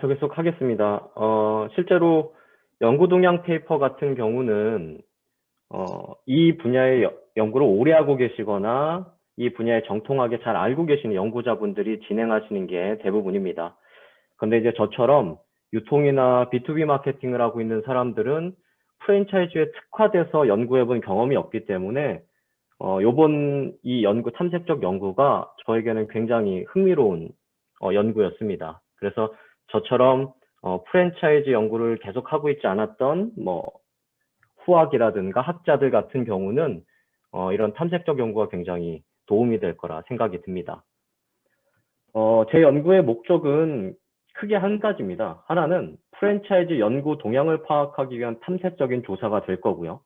계속 하겠습니다. 실제로 연구 동향 페이퍼 같은 경우는 이 분야의 연구를 오래 하고 계시거나 이 분야에 정통하게 잘 알고 계시는 연구자분들이 진행하시는 게 대부분입니다. 그런데 이제 저처럼 유통이나 B2B 마케팅을 하고 있는 사람들은 프랜차이즈에 특화돼서 연구해본 경험이 없기 때문에 요번 이 탐색적 연구가 저에게는 굉장히 흥미로운 연구였습니다. 그래서 저처럼 프랜차이즈 연구를 계속하고 있지 않았던 후학이라든가 학자들 같은 경우는 이런 탐색적 연구가 굉장히 도움이 될 거라 생각이 듭니다. 제 연구의 목적은 크게 한 가지입니다. 하나는 프랜차이즈 연구 동향을 파악하기 위한 탐색적인 조사가 될 거고요.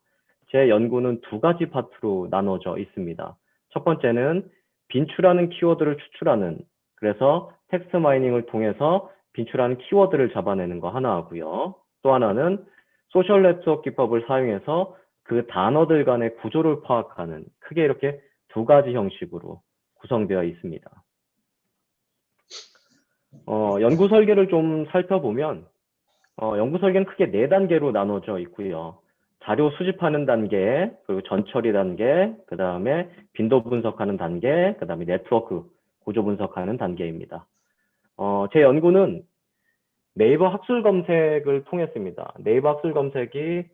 제 연구는 두 가지 파트로 나눠져 있습니다. 첫 번째는 빈출하는 키워드를 추출하는, 그래서 텍스트 마이닝을 통해서 빈출하는 키워드를 잡아내는 거 하나 하고요. 또 하나는 소셜 네트워크 기법을 사용해서 그 단어들 간의 구조를 파악하는, 크게 이렇게 두 가지 형식으로 구성되어 있습니다. 연구 설계를 좀 살펴보면 연구 설계는 크게 4단계로 나눠져 있고요. 자료 수집하는 단계, 그리고 전처리 단계, 그 다음에 빈도 분석하는 단계, 그 다음에 네트워크 구조 분석하는 단계입니다. 제 연구는 네이버 학술 검색을 통했습니다. 네이버 학술 검색이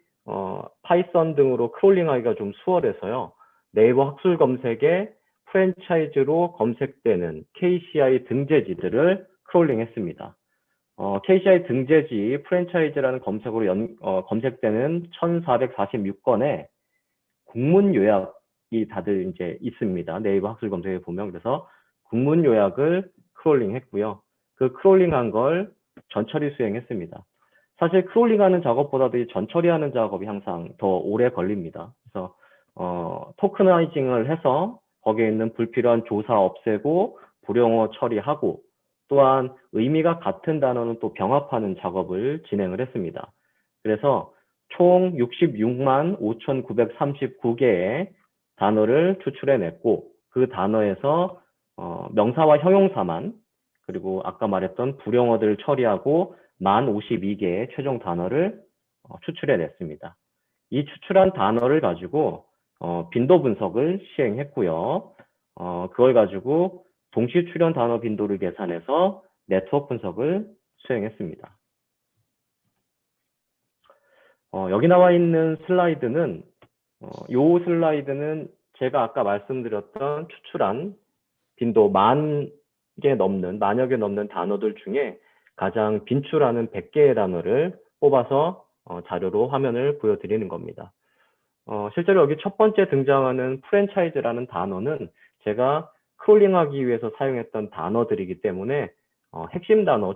파이썬 등으로 크롤링하기가 좀 수월해서요. 네이버 학술 검색에 프랜차이즈로 검색되는 KCI 등재지들을 크롤링했습니다. KCI 등재지 프랜차이즈라는 검색으로 검색되는 1446건의 국문 요약이 다들 이제 있습니다. 네이버 학술 검색에 보면. 그래서 국문 요약을 크롤링 했고요. 그 크롤링한 걸 전처리 수행했습니다. 사실 크롤링하는 작업보다도 이 전처리하는 작업이 항상 더 오래 걸립니다. 그래서 토크나이징을 해서 거기에 있는 불필요한 조사 없애고 불용어 처리하고, 또한 의미가 같은 단어는 또 병합하는 작업을 진행을 했습니다. 그래서 총 66만 5,939개의 단어를 추출해냈고, 그 단어에서 명사와 형용사만, 그리고 아까 말했던 불용어들을 처리하고 1052개의 최종 단어를 추출해냈습니다. 이 추출한 단어를 가지고 빈도 분석을 시행했고요. 그걸 가지고 동시 출현 단어 빈도를 계산해서 네트워크 분석을 수행했습니다. 여기 나와 있는 슬라이드는 이 슬라이드는 제가 아까 말씀드렸던 추출한 빈도 만여 개 넘는 단어들 중에 가장 빈출하는 100개의 단어를 뽑아서 자료로 화면을 보여드리는 겁니다. 실제로 여기 첫 번째 등장하는 프랜차이즈라는 단어는 제가 크롤링하기 위해서 사용했던 단어들이기 때문에 핵심 단어,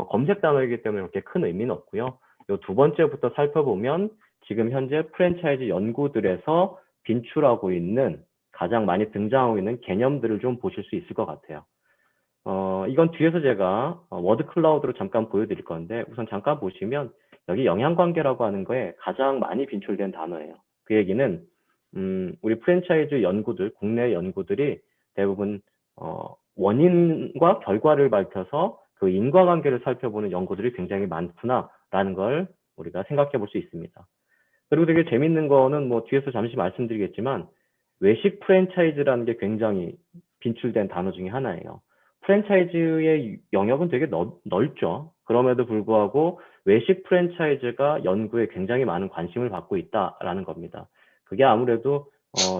검색 단어이기 때문에 그렇게 큰 의미는 없고요. 이 두 번째부터 살펴보면 지금 현재 프랜차이즈 연구들에서 빈출하고 있는, 가장 많이 등장하고 있는 개념들을 좀 보실 수 있을 것 같아요. 이건 뒤에서 제가 워드 클라우드로 잠깐 보여드릴 건데, 우선 잠깐 보시면 여기 영향관계라고 하는 거에 가장 많이 빈출된 단어예요. 그 얘기는 우리 프랜차이즈 연구들, 국내 연구들이 대부분 원인과 결과를 밝혀서 그 인과관계를 살펴보는 연구들이 굉장히 많구나라는 걸 우리가 생각해 볼 수 있습니다. 그리고 되게 재밌는 거는 뒤에서 잠시 말씀드리겠지만, 외식 프랜차이즈라는 게 굉장히 빈출된 단어 중에 하나예요. 프랜차이즈의 영역은 되게 넓죠. 그럼에도 불구하고 외식 프랜차이즈가 연구에 굉장히 많은 관심을 받고 있다라는 겁니다. 그게 아무래도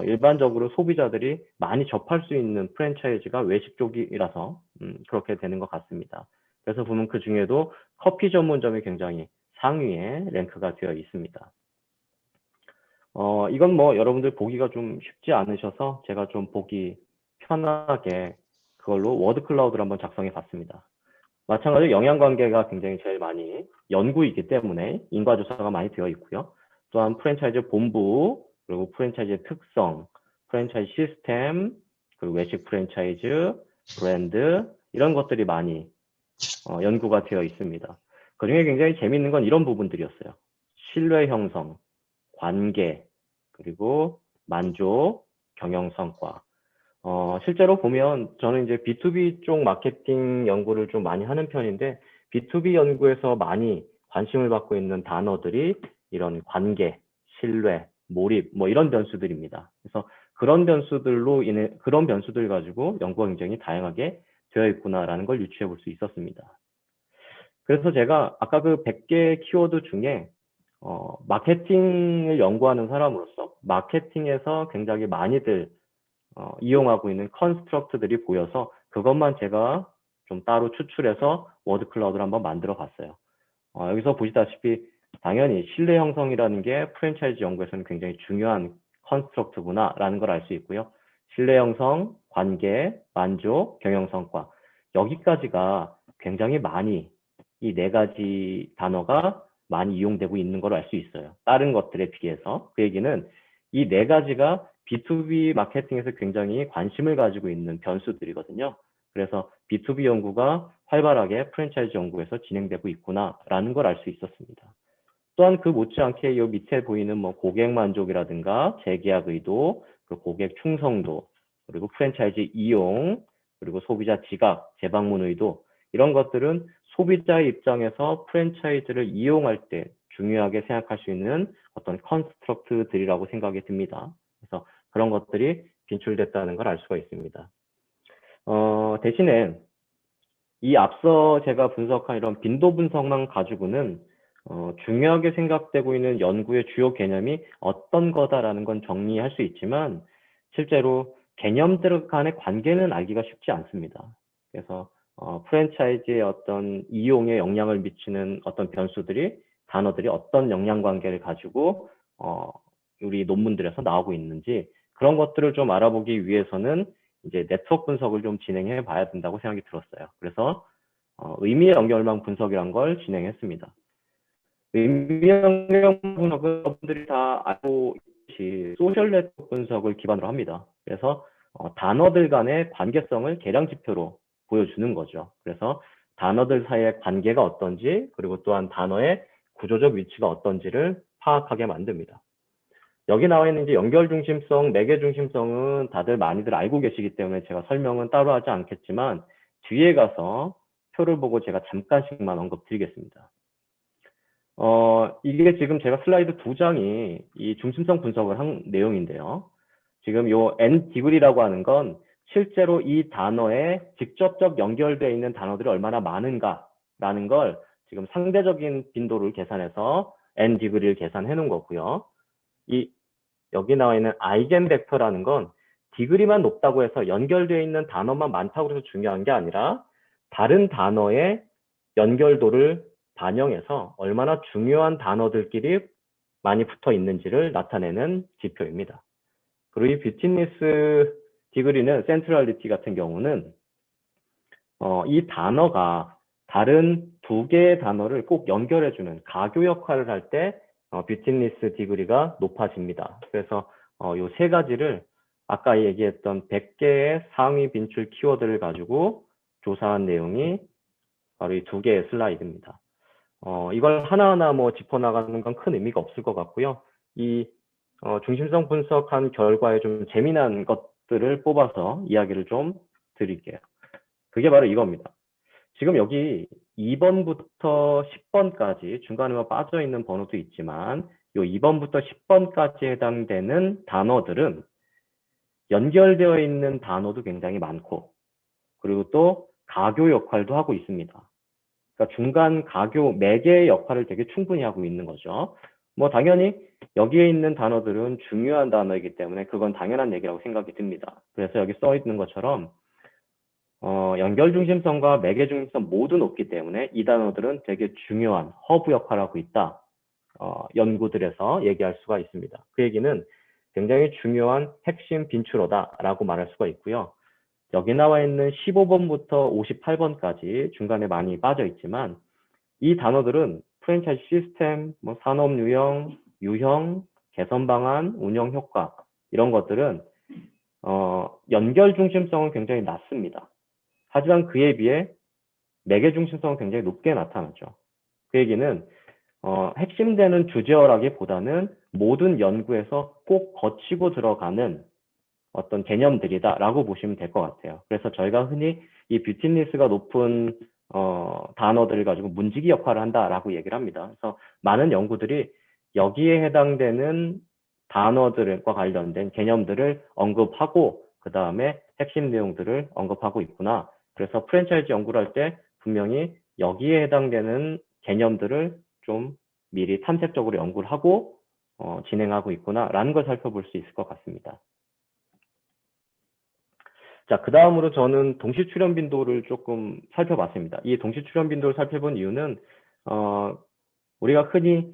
일반적으로 소비자들이 많이 접할 수 있는 프랜차이즈가 외식 쪽이라서 그렇게 되는 것 같습니다. 그래서 보면 그 중에도 커피 전문점이 굉장히 상위에 랭크가 되어 있습니다. 이건 여러분들 보기가 좀 쉽지 않으셔서 제가 좀 보기 편하게 그걸로 워드 클라우드를 한번 작성해 봤습니다. 마찬가지로 영향관계가 굉장히 제일 많이 연구이기 때문에 인과조사가 많이 되어 있고요. 또한 프랜차이즈 본부, 그리고 프랜차이즈의 특성, 프랜차이즈 시스템, 그리고 외식 프랜차이즈, 브랜드, 이런 것들이 많이 연구가 되어 있습니다. 그 중에 굉장히 재밌는 건 이런 부분들이었어요. 신뢰 형성, 관계, 그리고 만족, 경영 성과. 실제로 보면 저는 이제 B2B 쪽 마케팅 연구를 좀 많이 하는 편인데, B2B 연구에서 많이 관심을 받고 있는 단어들이 이런 관계, 신뢰, 몰입, 뭐 이런 변수들입니다. 그래서 그런 변수들 가지고 연구가 굉장히 다양하게 되어 있구나라는 걸 유추해 볼 수 있었습니다. 그래서 제가 아까 그 100개 키워드 중에 마케팅을 연구하는 사람으로서 마케팅에서 굉장히 많이들 이용하고 있는 컨스트럭트들이 보여서 그것만 제가 좀 따로 추출해서 워드 클라우드를 한번 만들어 봤어요. 여기서 보시다시피 당연히 신뢰 형성이라는 게 프랜차이즈 연구에서는 굉장히 중요한 컨스트럭트구나 라는 걸 알 수 있고요. 신뢰 형성, 관계, 만족, 경영 성과 여기까지가 굉장히 많이 이 네 가지 단어가 많이 이용되고 있는 걸 알 수 있어요. 다른 것들에 비해서. 그 얘기는 이 네 가지가 B2B 마케팅에서 굉장히 관심을 가지고 있는 변수들이거든요. 그래서 B2B 연구가 활발하게 프랜차이즈 연구에서 진행되고 있구나라는 걸 알 수 있었습니다. 또한 그 못지않게 이 밑에 보이는 뭐 고객 만족이라든가 재계약 의도, 그리고 고객 충성도, 그리고 프랜차이즈 이용, 그리고 소비자 지각, 재방문 의도 이런 것들은 소비자의 입장에서 프랜차이즈를 이용할 때 중요하게 생각할 수 있는 어떤 컨스트럭트들이라고 생각이 듭니다. 그래서 그런 것들이 빈출됐다는 걸 알 수가 있습니다. 대신에 이 앞서 제가 분석한 이런 빈도 분석만 가지고는 중요하게 생각되고 있는 연구의 주요 개념이 어떤 거다라는 건 정리할 수 있지만 실제로 개념들 간의 관계는 알기가 쉽지 않습니다. 그래서 프랜차이즈의 어떤 이용에 영향을 미치는 어떤 변수들이 단어들이 어떤 영향 관계를 가지고 우리 논문들에서 나오고 있는지 그런 것들을 좀 알아보기 위해서는 이제 네트워크 분석을 좀 진행해 봐야 된다고 생각이 들었어요. 그래서 의미 연결망 분석이란 걸 진행했습니다. 의미 연결망 분석은 여러분들이 다 알고 있듯이 소셜 네트워크 분석을 기반으로 합니다. 그래서 단어들 간의 관계성을 계량 지표로 보여주는 거죠. 그래서 단어들 사이의 관계가 어떤지 그리고 또한 단어의 구조적 위치가 어떤지를 파악하게 만듭니다. 여기 나와 있는 이제 연결 중심성, 매개 중심성은 다들 많이들 알고 계시기 때문에 제가 설명은 따로 하지 않겠지만 뒤에 가서 표를 보고 제가 잠깐씩만 언급드리겠습니다. 이게 지금 제가 슬라이드 2장이 이 중심성 분석을 한 내용인데요. 지금 요 N 디그리라고 하는 건 실제로 이 단어에 직접적 연결되어 있는 단어들이 얼마나 많은가라는 걸 지금 상대적인 빈도를 계산해서 N 디그리를 계산해 놓은 거고요. 여기 나와 있는 아이겐 벡터라는 건 디그리만 높다고 해서 연결되어 있는 단어만 많다고 해서 중요한 게 아니라 다른 단어의 연결도를 반영해서 얼마나 중요한 단어들끼리 많이 붙어 있는지를 나타내는 지표입니다. 그리고 이 뷰티니스 디그리는 센트럴리티 같은 경우는 이 단어가 다른 두 개의 단어를 꼭 연결해주는 가교 역할을 할 때 뷰티니스 디그리가 높아집니다. 그래서 이 세 가지를 아까 얘기했던 100개의 상위 빈출 키워드를 가지고 조사한 내용이 바로 이 두 개의 슬라이드입니다. 이걸 하나하나 뭐 짚어나가는 건 큰 의미가 없을 것 같고요. 이 중심성 분석한 결과에 좀 재미난 것들을 뽑아서 이야기를 좀 드릴게요. 그게 바로 이겁니다. 지금 여기 2번부터 10번까지 중간에 빠져 있는 번호도 있지만 이 2번부터 10번까지 해당되는 단어들은 연결되어 있는 단어도 굉장히 많고 그리고 또 가교 역할도 하고 있습니다. 그러니까 중간 가교 매개의 역할을 되게 충분히 하고 있는 거죠. 뭐 당연히 여기에 있는 단어들은 중요한 단어이기 때문에 그건 당연한 얘기라고 생각이 듭니다. 그래서 여기 써 있는 것처럼 연결 중심성과 매개 중심성 모두 높기 때문에 이 단어들은 되게 중요한 허브 역할을 하고 있다. 연구들에서 얘기할 수가 있습니다. 그 얘기는 굉장히 중요한 핵심 빈출어다라고 말할 수가 있고요. 여기 나와 있는 15번부터 58번까지 중간에 많이 빠져 있지만 이 단어들은 프랜차이즈 시스템, 뭐 산업 유형, 개선 방안, 운영 효과 이런 것들은 연결 중심성은 굉장히 낮습니다. 하지만 그에 비해 매개 중심성은 굉장히 높게 나타나죠. 그 얘기는 핵심되는 주제어라기보다는 모든 연구에서 꼭 거치고 들어가는 어떤 개념들이다라고 보시면 될 것 같아요. 그래서 저희가 흔히 이 뷰티니스가 높은 단어들을 가지고 문지기 역할을 한다라고 얘기를 합니다. 그래서 많은 연구들이 여기에 해당되는 단어들과 관련된 개념들을 언급하고 그 다음에 핵심 내용들을 언급하고 있구나. 그래서 프랜차이즈 연구를 할 때 분명히 여기에 해당되는 개념들을 좀 미리 탐색적으로 연구를 하고 진행하고 있구나라는 걸 살펴볼 수 있을 것 같습니다. 자, 그 다음으로 저는 동시 출현 빈도를 조금 살펴봤습니다. 이 동시 출현 빈도를 살펴본 이유는 우리가 흔히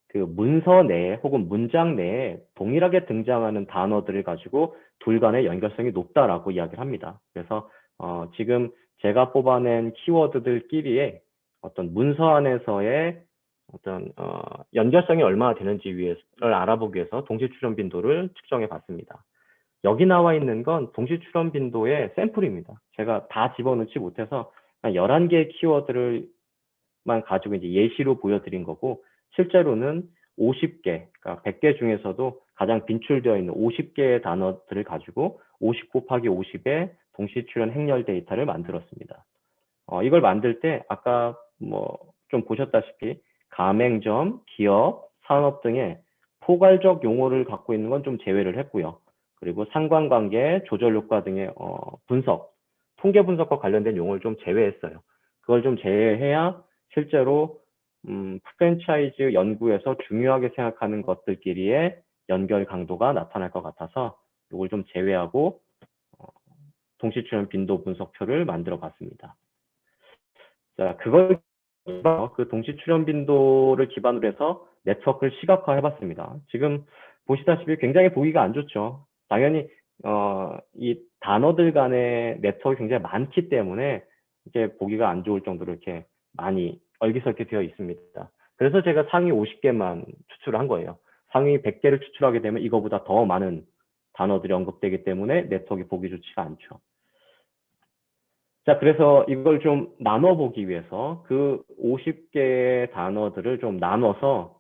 그 문서 내에 혹은 문장 내에 동일하게 등장하는 단어들을 가지고 둘 간의 연결성이 높다라고 이야기를 합니다. 그래서 지금 제가 뽑아낸 키워드들끼리의 어떤 문서 안에서의 어떤 연결성이 얼마나 되는지를 알아보기 위해서 동시 출현 빈도를 측정해 봤습니다. 여기 나와 있는 건 동시 출현 빈도의 샘플입니다. 제가 다 집어넣지 못해서 11개의 키워드를만 가지고 이제 예시로 보여드린 거고, 실제로는 50개, 그러니까 100개 중에서도 가장 빈출되어 있는 50개의 단어들을 가지고 50 곱하기 50의 동시 출현 행렬 데이터를 만들었습니다. 이걸 만들 때 아까 뭐 좀 보셨다시피 가맹점, 기업, 산업 등의 포괄적 용어를 갖고 있는 건 좀 제외를 했고요. 그리고 상관관계, 조절효과 등의 분석, 통계 분석과 관련된 용어를 좀 제외했어요. 그걸 좀 제외해야 실제로 프랜차이즈 연구에서 중요하게 생각하는 것들끼리의 연결 강도가 나타날 것 같아서 이걸 좀 제외하고 동시 출현 빈도 분석표를 만들어 봤습니다. 자, 그걸 그 동시 출현 빈도를 기반으로 해서 네트워크를 시각화해 봤습니다. 지금 보시다시피 굉장히 보기가 안 좋죠. 당연히 이 단어들 간의 네트워크가 굉장히 많기 때문에 이제 보기가 안 좋을 정도로 이렇게 많이 얼기설게 되어 있습니다. 그래서 제가 상위 50개만 추출을 한 거예요. 상위 100개를 추출하게 되면 이거보다 더 많은 단어들이 언급되기 때문에 네트워크가 보기 좋지가 않죠. 자, 그래서 이걸 좀 나눠보기 위해서 그 50개의 단어들을 좀 나눠서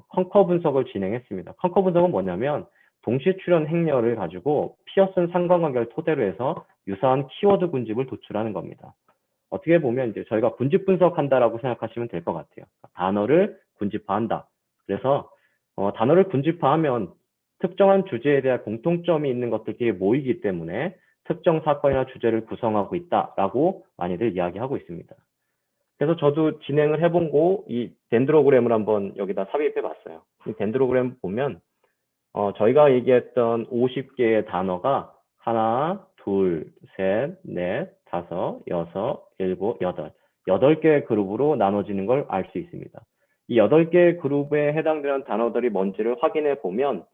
컨커 분석을 진행했습니다. 컨커 분석은 뭐냐면 동시 출현 행렬을 가지고 피어슨 상관관계를 토대로 해서 유사한 키워드 군집을 도출하는 겁니다. 어떻게 보면 이제 저희가 군집 분석한다라고 생각하시면 될 것 같아요. 단어를 군집화한다. 그래서 단어를 군집화하면 특정한 주제에 대한 공통점이 있는 것들끼리 모이기 때문에 특정 사건이나 주제를 구성하고 있다라고 많이들 이야기하고 있습니다. 그래서 저도 진행을 해보고 이 덴드로그램을 한번 여기다 삽입해 봤어요. 이 덴드로그램 보면 저희가 얘기했던 50개의 단어가 하나, 둘, 셋, 넷, 다섯, 여섯, 일곱, 여덟. 8개의 그룹으로 나눠지는 걸 알 수 있습니다. 이 8개의 그룹에 해당되는 단어들이 뭔지를 확인해 보면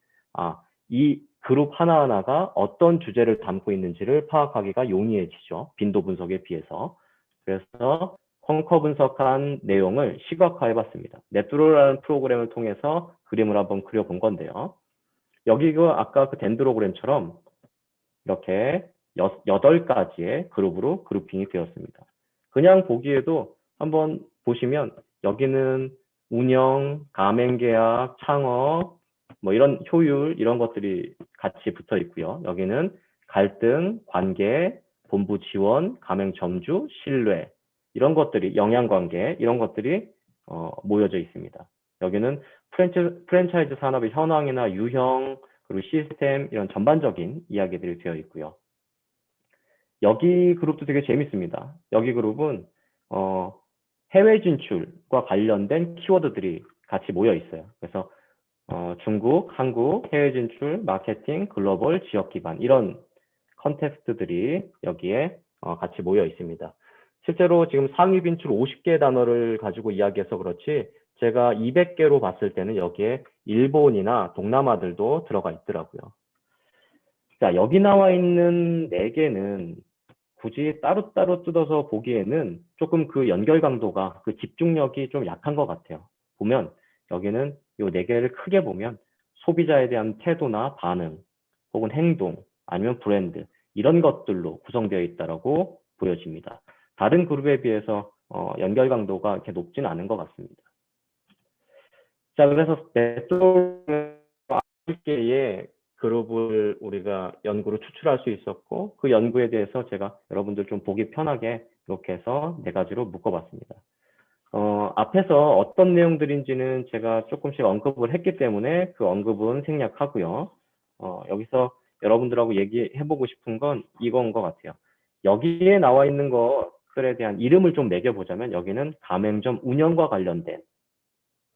이 그룹 하나하나가 어떤 주제를 담고 있는지를 파악하기가 용이해지죠. 빈도 분석에 비해서. 그래서 컨커 분석한 내용을 시각화해 봤습니다. 넷드로라는 프로그램을 통해서 그림을 한번 그려본 건데요. 여기 아까 그 덴드로그램처럼 이렇게 8가지의 그룹으로 그룹핑이 되었습니다. 그냥 보기에도 한번 보시면 여기는 운영, 가맹계약, 창업, 뭐 이런 효율 이런 것들이 같이 붙어 있고요. 여기는 갈등, 관계, 본부 지원, 가맹 점주, 신뢰 이런 것들이 영향관계 이런 것들이 모여져 있습니다. 여기는 프랜차이즈 산업의 현황이나 유형 그리고 시스템 이런 전반적인 이야기들이 되어 있고요. 여기 그룹도 되게 재밌습니다. 여기 그룹은 해외 진출과 관련된 키워드들이 같이 모여 있어요. 그래서 중국, 한국, 해외 진출, 마케팅, 글로벌, 지역 기반 이런 컨텍스트들이 여기에 같이 모여 있습니다. 실제로 지금 상위 빈출 50개 단어를 가지고 이야기해서 그렇지 제가 200개로 봤을 때는 여기에 일본이나 동남아들도 들어가 있더라고요. 자, 여기 나와 있는 4개는 굳이 따로따로 뜯어서 보기에는 조금 그 연결 강도가, 그 집중력이 좀 약한 것 같아요. 보면 여기는 이 4개를 크게 보면 소비자에 대한 태도나 반응, 혹은 행동, 아니면 브랜드 이런 것들로 구성되어 있다고 보여집니다. 다른 그룹에 비해서 연결 강도가 이렇게 높지는 않은 것 같습니다. 자, 그래서 네트워크 9개의 그룹을 우리가 연구로 추출할 수 있었고 그 연구에 대해서 제가 여러분들 좀 보기 편하게 이렇게 해서 네 가지로 묶어봤습니다. 앞에서 어떤 내용들인지는 제가 조금씩 언급을 했기 때문에 그 언급은 생략하고요. 여기서 여러분들하고 얘기해보고 싶은 건 이건 것 같아요. 여기에 나와 있는 것들에 대한 이름을 좀 매겨보자면 여기는 가맹점 운영과 관련된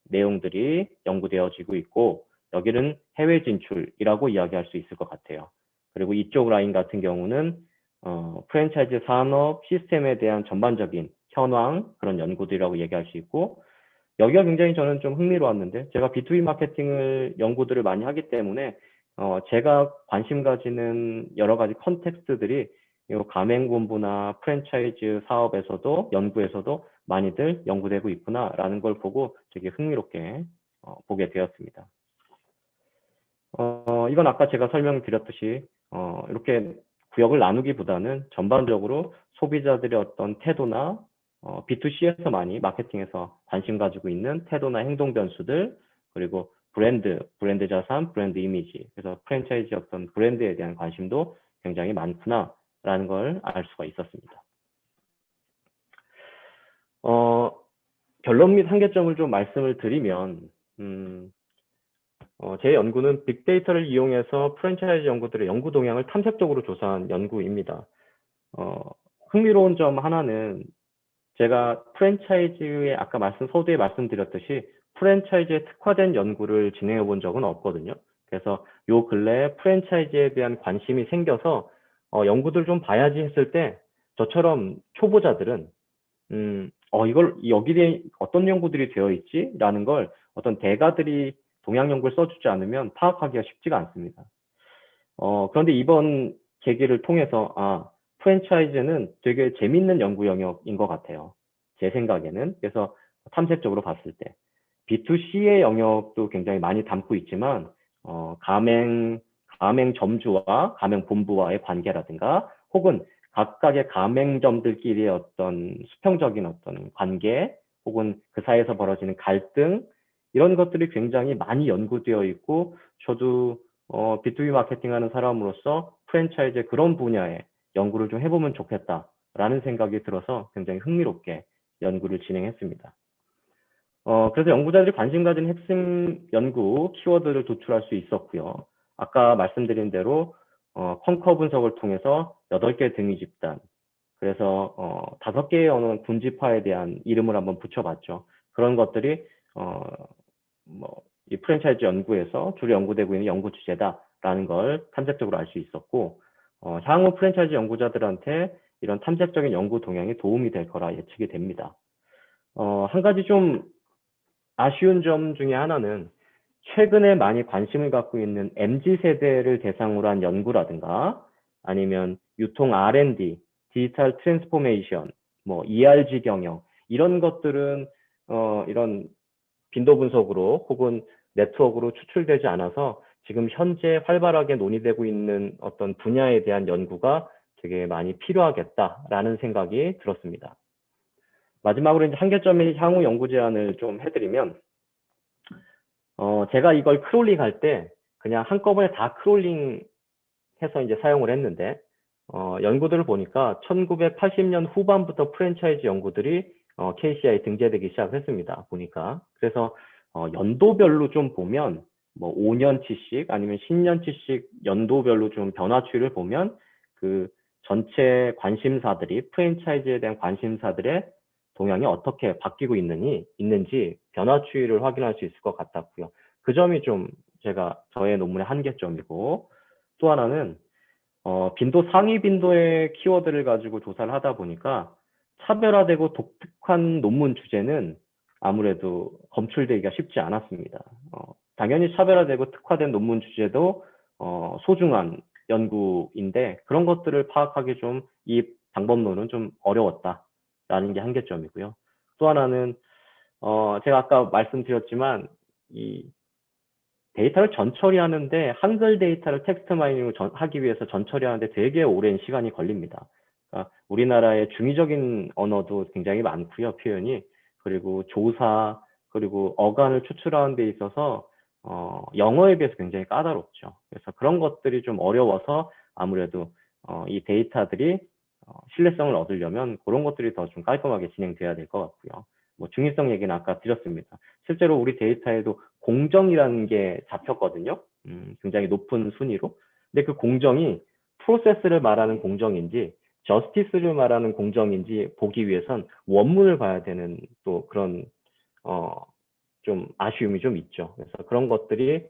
내용들이 연구되어지고 있고 여기는 해외 진출이라고 이야기할 수 있을 것 같아요. 그리고 이쪽 라인 같은 경우는 프랜차이즈 산업 시스템에 대한 전반적인 현황 그런 연구들이라고 얘기할 수 있고 여기가 굉장히 저는 좀 흥미로웠는데 제가 B2B 마케팅을 연구들을 많이 하기 때문에 제가 관심 가지는 여러 가지 컨텍스트들이 이 가맹본부나 프랜차이즈 사업에서도 연구에서도 많이들 연구되고 있구나라는 걸 보고 되게 흥미롭게 보게 되었습니다. 이건 아까 제가 설명드렸듯이 이렇게 구역을 나누기보다는 전반적으로 소비자들의 어떤 태도나 B2C에서 많이 마케팅에서 관심 가지고 있는 태도나 행동 변수들 그리고 브랜드 자산, 브랜드 이미지 그래서 프랜차이즈 어떤 브랜드에 대한 관심도 굉장히 많구나라는 걸 알 수가 있었습니다. 결론 및 한계점을 좀 말씀을 드리면 제 연구는 빅데이터를 이용해서 프랜차이즈 연구들의 연구 동향을 탐색적으로 조사한 연구입니다. 흥미로운 점 하나는 제가 프랜차이즈에 아까 서두에 말씀드렸듯이 프랜차이즈에 특화된 연구를 진행해 본 적은 없거든요. 그래서 요 근래에 프랜차이즈에 대한 관심이 생겨서 연구들 좀 봐야지 했을 때 저처럼 초보자들은 이걸 여기에 어떤 연구들이 되어 있지? 라는 걸 어떤 대가들이 동향 연구를 써주지 않으면 파악하기가 쉽지가 않습니다. 그런데 이번 계기를 통해서 프랜차이즈는 되게 재밌는 연구 영역인 것 같아요. 제 생각에는. 그래서 탐색적으로 봤을 때. B2C의 영역도 굉장히 많이 담고 있지만 가맹점주와 가맹본부와의 관계라든가 혹은 각각의 가맹점들끼리의 어떤 수평적인 어떤 관계 혹은 그 사이에서 벌어지는 갈등 이런 것들이 굉장히 많이 연구되어 있고 저도 B2B 마케팅하는 사람으로서 프랜차이즈의 그런 분야에 연구를 좀 해보면 좋겠다라는 생각이 들어서 굉장히 흥미롭게 연구를 진행했습니다. 그래서 연구자들이 관심 가진 핵심 연구 키워드를 도출할 수 있었고요. 아까 말씀드린 대로 컨커 분석을 통해서 8개 등위 집단, 그래서 5개의 언어 군집화에 대한 이름을 한번 붙여봤죠. 그런 것들이 이 프랜차이즈 연구에서 주로 연구되고 있는 연구 주제다라는 걸 탐색적으로 알 수 있었고 향후 프랜차이즈 연구자들한테 이런 탐색적인 연구 동향이 도움이 될 거라 예측이 됩니다. 한 가지 좀 아쉬운 점 중에 하나는 최근에 많이 관심을 갖고 있는 MZ세대를 대상으로 한 연구라든가 아니면 유통 R&D, 디지털 트랜스포메이션, ERG 경영 이런 것들은 이런 빈도 분석으로 혹은 네트워크로 추출되지 않아서 지금 현재 활발하게 논의되고 있는 어떤 분야에 대한 연구가 되게 많이 필요하겠다라는 생각이 들었습니다. 마지막으로 이제 한계점의 향후 연구 제안을 좀 해드리면 제가 이걸 크롤링 할 때 그냥 한꺼번에 다 크롤링 해서 이제 사용을 했는데 연구들을 보니까 1980년 후반부터 프랜차이즈 연구들이 KCI에 등재되기 시작했습니다. 보니까. 그래서 연도별로 좀 보면 5년치씩 아니면 10년치씩 연도별로 좀 변화 추이를 보면 그 전체 관심사들이 프랜차이즈에 대한 관심사들의 동향이 어떻게 바뀌고 있는지 변화 추이를 확인할 수 있을 것 같았고요. 그 점이 좀 저의 논문의 한계점이고 또 하나는 상위 빈도의 키워드를 가지고 조사를 하다 보니까 차별화되고 독특한 논문 주제는 아무래도 검출되기가 쉽지 않았습니다. 당연히 차별화되고 특화된 논문 주제도 소중한 연구인데 그런 것들을 파악하기 좀 이 방법론은 좀 어려웠다라는 게 한계점이고요. 또 하나는 제가 아까 말씀드렸지만 이 데이터를 전처리하는데 한글 데이터를 텍스트 마이닝을 하기 위해서 전처리하는데 되게 오랜 시간이 걸립니다. 그러니까 우리나라의 중의적인 언어도 굉장히 많고요, 표현이. 그리고 조사, 그리고 어간을 추출하는 데 있어서 영어에 비해서 굉장히 까다롭죠. 그래서 그런 것들이 좀 어려워서 아무래도 이 데이터들이 신뢰성을 얻으려면 그런 것들이 더 좀 깔끔하게 진행돼야 될 것 같고요. 뭐 중립성 얘기는 아까 드렸습니다. 실제로 우리 데이터에도 공정이라는 게 잡혔거든요. 굉장히 높은 순위로. 근데 그 공정이 프로세스를 말하는 공정인지 저스티스를 말하는 공정인지 보기 위해선 원문을 봐야 되는 또 그런 좀 아쉬움이 좀 있죠. 그래서 그런 것들이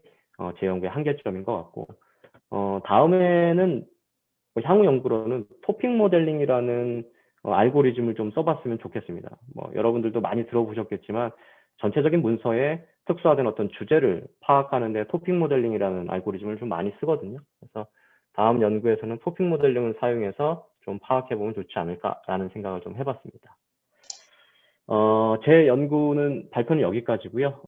제 연구의 한계점인 것 같고, 다음에는 향후 연구로는 토픽 모델링이라는 알고리즘을 좀 써봤으면 좋겠습니다. 뭐 여러분들도 많이 들어보셨겠지만 전체적인 문서에 특수화된 어떤 주제를 파악하는데 토픽 모델링이라는 알고리즘을 좀 많이 쓰거든요. 그래서 다음 연구에서는 토픽 모델링을 사용해서 좀 파악해보면 좋지 않을까라는 생각을 좀 해봤습니다. 제 연구는 발표는 여기까지고요.